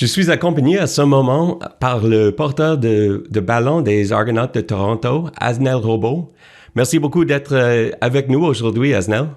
Je suis accompagné à ce moment par le porteur de ballon des Argonautes de Toronto, Asnel Robbo. Merci beaucoup d'être avec nous aujourd'hui, Asnel.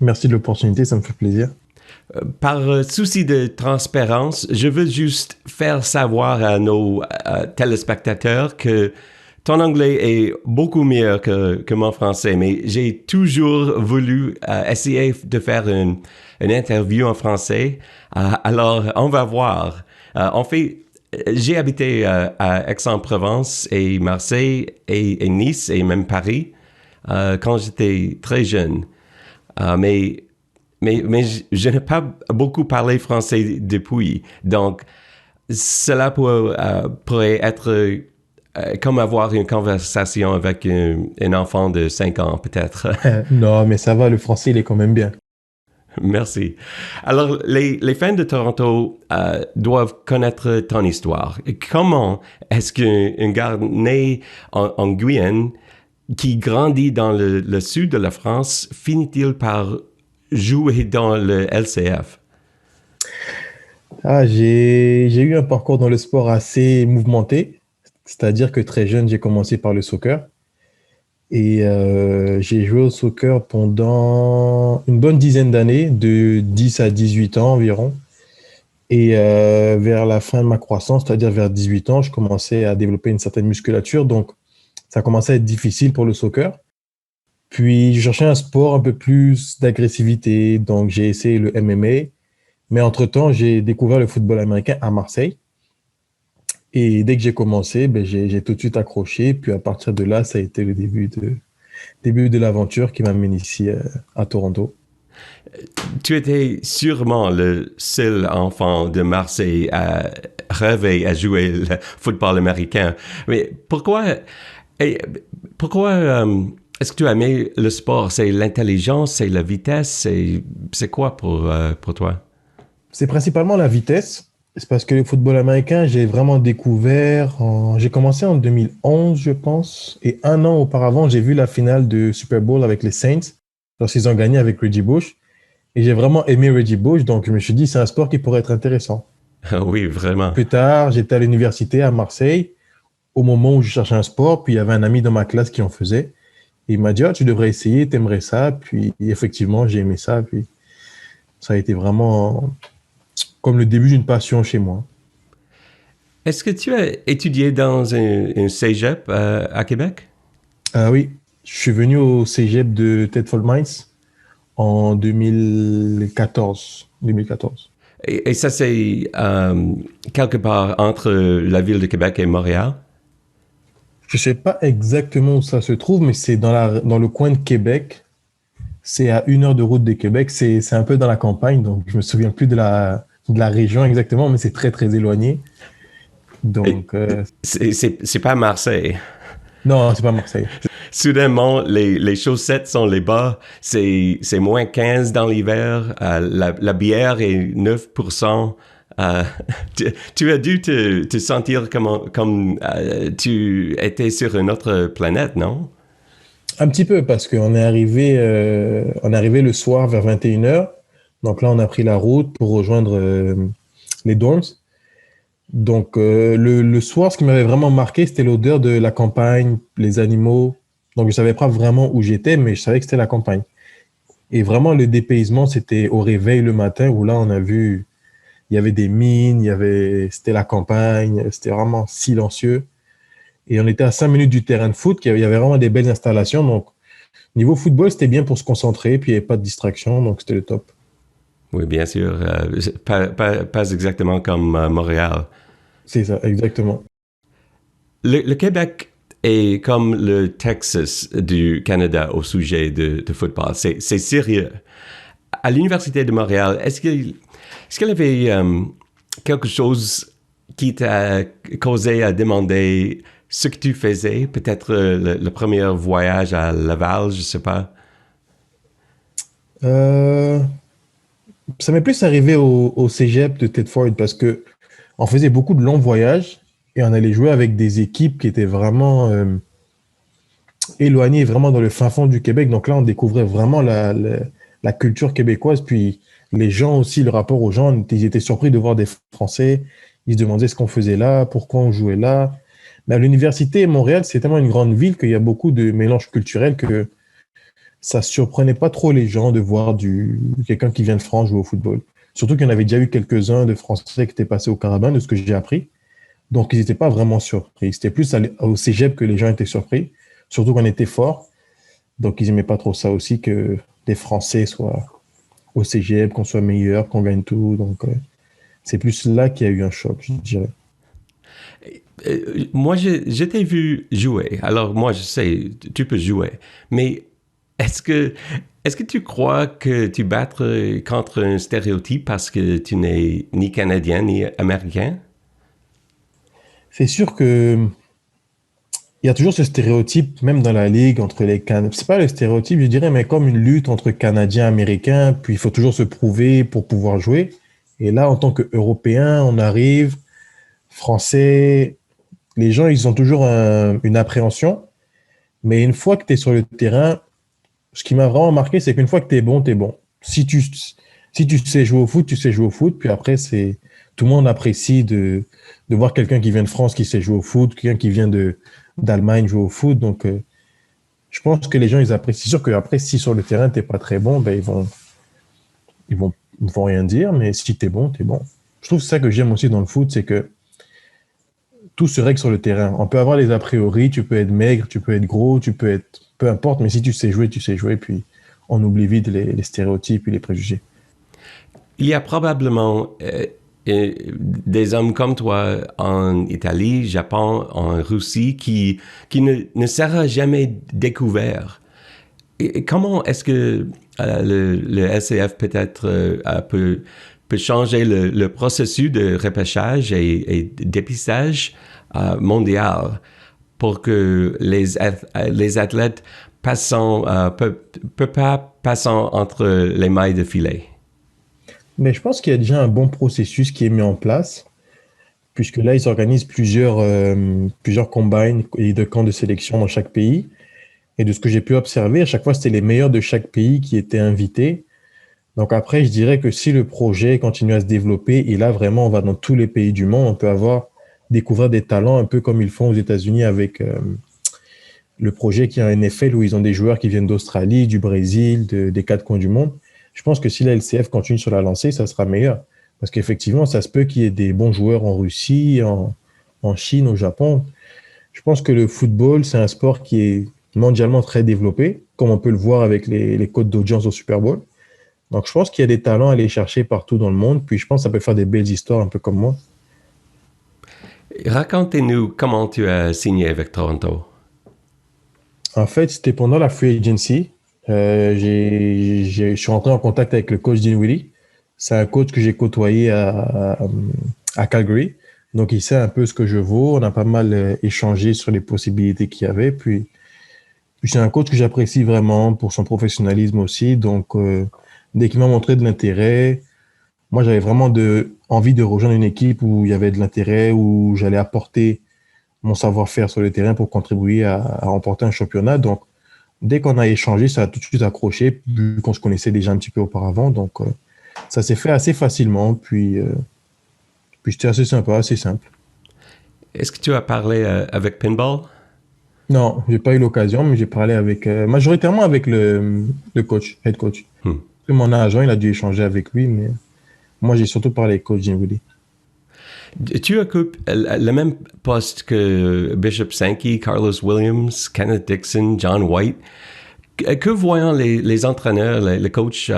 Merci de l'opportunité, ça me fait plaisir. Par souci de transparence, je veux juste faire savoir à nos téléspectateurs que ton anglais est beaucoup mieux que mon français, mais j'ai toujours voulu essayer de faire une interview en français. Alors, on va voir. En fait, j'ai habité à Aix-en-Provence et Marseille et Nice et même Paris quand j'étais très jeune. Mais je n'ai pas beaucoup parlé français depuis. Donc, cela pourrait être comme avoir une conversation avec un enfant de 5 ans, peut-être. Non, mais ça va, le français, il est quand même bien. Merci. Alors, les fans de Toronto doivent connaître ton histoire. Comment est-ce qu'un gars né en Guyane, qui grandit dans le sud de la France, finit-il par jouer dans le LCF? J'ai eu un parcours dans le sport assez mouvementé, c'est-à-dire que très jeune, j'ai commencé par le soccer et j'ai joué au soccer pendant une bonne dizaine d'années, de 10 à 18 ans environ. Et vers la fin de ma croissance, c'est-à-dire vers 18 ans, je commençais à développer une certaine musculature, donc ça commençait à être difficile pour le soccer. Puis, je cherchais un sport un peu plus d'agressivité, donc j'ai essayé le MMA. Mais entre-temps, j'ai découvert le football américain à Marseille. Et dès que j'ai commencé, ben, j'ai tout de suite accroché. Puis à partir de là, ça a été le début de l'aventure qui m'amène ici à Toronto. Tu étais sûrement le seul enfant de Marseille à rêver à jouer le football américain. Mais et pourquoi est-ce que tu aimais le sport? C'est l'intelligence, c'est la vitesse, c'est quoi pour toi? C'est principalement la vitesse. C'est parce que le football américain, j'ai vraiment découvert, j'ai commencé en 2011, je pense. Et un an auparavant, j'ai vu la finale de Super Bowl avec les Saints, lorsqu'ils ont gagné avec Reggie Bush. Et j'ai vraiment aimé Reggie Bush, donc je me suis dit, c'est un sport qui pourrait être intéressant. Oui, vraiment. Plus tard, j'étais à l'université à Marseille, au moment où je cherchais un sport, puis il y avait un ami dans ma classe qui en faisait. Et il m'a dit, ah, tu devrais essayer, t'aimerais ça. Puis effectivement, j'ai aimé ça. Puis ça a été vraiment comme le début d'une passion chez moi. Est-ce que tu as étudié dans un cégep à Québec? Ah oui, je suis venu au cégep de Thetford Mines en 2014. 2014. Et ça, c'est quelque part entre la ville de Québec et Montréal? Je ne sais pas exactement où ça se trouve, mais c'est dans le coin de Québec. C'est à 1 heure de route de Québec. C'est un peu dans la campagne, donc je me souviens plus de la région exactement, mais c'est très, très éloigné. Et Donc, c'est pas Marseille. non, c'est pas Marseille. Soudainement, les chaussettes sont les bas. C'est moins 15 dans l'hiver. La bière est 9%. Euh, tu as dû te sentir comme tu étais sur une autre planète, non? Un petit peu, parce on est arrivé le soir vers 21 heures. Donc là, on a pris la route pour rejoindre les dorms. Donc, le soir, ce qui m'avait vraiment marqué, c'était l'odeur de la campagne, les animaux. Donc, je savais pas vraiment où j'étais, mais je savais que c'était la campagne. Et vraiment, le dépaysement, c'était au réveil le matin où là, on a vu, il y avait des mines, c'était la campagne, c'était vraiment silencieux. Et on était à 5 minutes du terrain de foot, il y avait vraiment des belles installations. Donc, niveau football, c'était bien pour se concentrer, puis il n'y avait pas de distraction, donc c'était le top. Oui, bien sûr. Pas exactement comme Montréal. C'est ça, exactement. Le Québec est comme le Texas du Canada au sujet de football. C'est sérieux. À l'Université de Montréal, est-ce qu'il y avait quelque chose qui t'a causé à demander ce que tu faisais? Peut-être le premier voyage à Laval, je sais pas. Euh, Ça m'est plus arrivé au cégep de Tedford parce que on faisait beaucoup de longs voyages et on allait jouer avec des équipes qui étaient vraiment éloignées, vraiment dans le fin fond du Québec. Donc là, on découvrait vraiment la culture québécoise. Puis les gens aussi, le rapport aux gens, ils étaient surpris de voir des Français. Ils se demandaient ce qu'on faisait là, pourquoi on jouait là. Mais à l'université, Montréal, c'est tellement une grande ville qu'il y a beaucoup de mélanges culturels que ça surprenait pas trop les gens de voir quelqu'un qui vient de France jouer au football. Surtout qu'il y en avait déjà eu quelques-uns de Français qui étaient passés au Carabin, de ce que j'ai appris. Donc, ils n'étaient pas vraiment surpris. C'était plus au cégep que les gens étaient surpris, surtout qu'on était fort. Donc, ils n'aimaient pas trop ça aussi que des Français soient au cégep, qu'on soit meilleur, qu'on gagne tout. Donc, c'est plus là qu'il y a eu un choc, je dirais. Moi, je t'ai vu jouer. Alors, moi, je sais, tu peux jouer. Mais est-ce que, est-ce que tu crois que tu battes contre un stéréotype parce que tu n'es ni Canadien ni Américain? C'est sûr que il y a toujours ce stéréotype, même dans la ligue, entre les Canadiens. C'est pas le stéréotype, je dirais, mais comme une lutte entre Canadiens et Américains, puis il faut toujours se prouver pour pouvoir jouer. Et là, en tant qu'Européen, on arrive, Français, les gens, ils ont toujours une appréhension. Mais une fois que tu es sur le terrain, ce qui m'a vraiment marqué, c'est qu'une fois que tu es bon, tu es bon. Si tu sais jouer au foot, tu sais jouer au foot. Puis après, tout le monde apprécie de voir quelqu'un qui vient de France qui sait jouer au foot, quelqu'un qui vient d'Allemagne jouer au foot. Donc, je pense que les gens, ils apprécient. C'est sûr qu'après, si sur le terrain, tu n'es pas très bon, ben, ils vont rien dire. Mais si tu es bon, tu es bon. Je trouve que c'est ça que j'aime aussi dans le foot, c'est que tout se règle sur le terrain. On peut avoir les a priori, tu peux être maigre, tu peux être gros, tu peux être... Peu importe, mais si tu sais jouer, tu sais jouer. Puis on oublie vite les stéréotypes et les préjugés. Il y a probablement des hommes comme toi en Italie, Japon, en Russie qui ne sera jamais découvert. Et comment est-ce que le SCF peut-être peut changer le processus de repêchage et dépistage mondial pour que les athlètes peut pas passant entre les mailles de filet? Mais je pense qu'il y a déjà un bon processus qui est mis en place, puisque là, ils organisent plusieurs combines et de camps de sélection dans chaque pays. Et de ce que j'ai pu observer, à chaque fois, c'était les meilleurs de chaque pays qui étaient invités. Donc après, je dirais que si le projet continue à se développer, et là, vraiment, on va dans tous les pays du monde, on peut découvrir des talents un peu comme ils font aux États-Unis avec le projet qui a un NFL où ils ont des joueurs qui viennent d'Australie, du Brésil, des quatre coins du monde. Je pense que si la LCF continue sur la lancée, ça sera meilleur. Parce qu'effectivement, ça se peut qu'il y ait des bons joueurs en Russie, en Chine, au Japon. Je pense que le football, c'est un sport qui est mondialement très développé, comme on peut le voir avec les cotes d'audience au Super Bowl. Donc, je pense qu'il y a des talents à aller chercher partout dans le monde. Puis, je pense que ça peut faire des belles histoires, un peu comme moi. Racontez-nous comment tu as signé avec Toronto. En fait, c'était pendant la free agency. Je suis rentré en contact avec le coach Dinwiddie. C'est un coach que j'ai côtoyé à Calgary. Donc, il sait un peu ce que je vaux. On a pas mal échangé sur les possibilités qu'il y avait. Puis c'est un coach que j'apprécie vraiment pour son professionnalisme aussi. Donc, dès qu'il m'a montré de l'intérêt, moi, j'avais vraiment envie de rejoindre une équipe où il y avait de l'intérêt, où j'allais apporter mon savoir-faire sur le terrain pour contribuer à remporter un championnat. Donc, dès qu'on a échangé, ça a tout de suite accroché, vu qu'on se connaissait déjà un petit peu auparavant. Donc, ça s'est fait assez facilement. Puis c'était assez sympa, assez simple. Est-ce que tu as parlé avec Pinball? Non, j'ai pas eu l'occasion, mais j'ai parlé majoritairement avec le coach, head coach. Hmm. Mon agent, il a dû échanger avec lui, mais moi, j'ai surtout parlé avec coach Dinwiddie. Tu occupes le même poste que Bishop Sankey, Carlos Williams, Kenneth Dixon, John White. Que voyant les entraîneurs, les coachs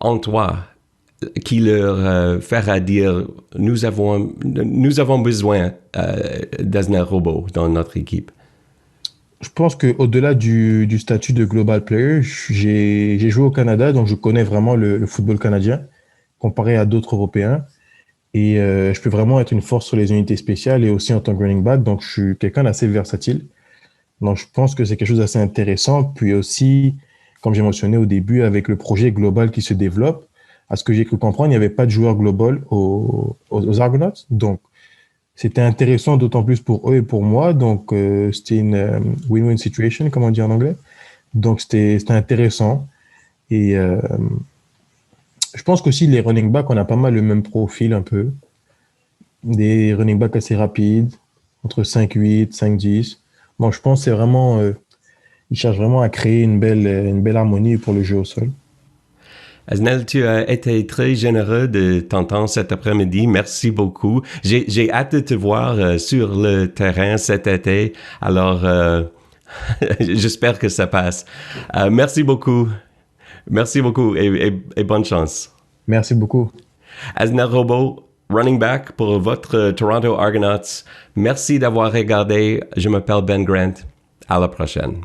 en toi, qui leur fera dire nous avons besoin d'Asner Robbo dans notre équipe? Je pense qu'au-delà du statut de global player, j'ai joué au Canada, donc je connais vraiment le football canadien comparé à d'autres Européens. Et je peux vraiment être une force sur les unités spéciales et aussi en tant que running back. Donc, je suis quelqu'un d'assez versatile. Donc, je pense que c'est quelque chose d'assez intéressant. Puis aussi, comme j'ai mentionné au début, avec le projet global qui se développe, à ce que j'ai cru comprendre, il n'y avait pas de joueur global aux Argonauts. Donc, c'était intéressant d'autant plus pour eux et pour moi. Donc, c'était une win-win situation, comme on dit en anglais. Donc, c'était intéressant. Et je pense qu'aussi, les running backs, on a pas mal le même profil un peu. des running backs assez rapides, entre 5-8, 5-10. Bon, je pense que c'est vraiment, ils cherchent vraiment à créer une belle harmonie pour le jeu au sol. Asnel, tu as été très généreux de ton temps cet après-midi. Merci beaucoup. J'ai hâte de te voir sur le terrain cet été. Alors, j'espère que ça passe. Merci beaucoup. Merci beaucoup et bonne chance. Merci beaucoup. Asnel Robo, running back pour votre Toronto Argonauts. Merci d'avoir regardé. Je m'appelle Ben Grant. À la prochaine.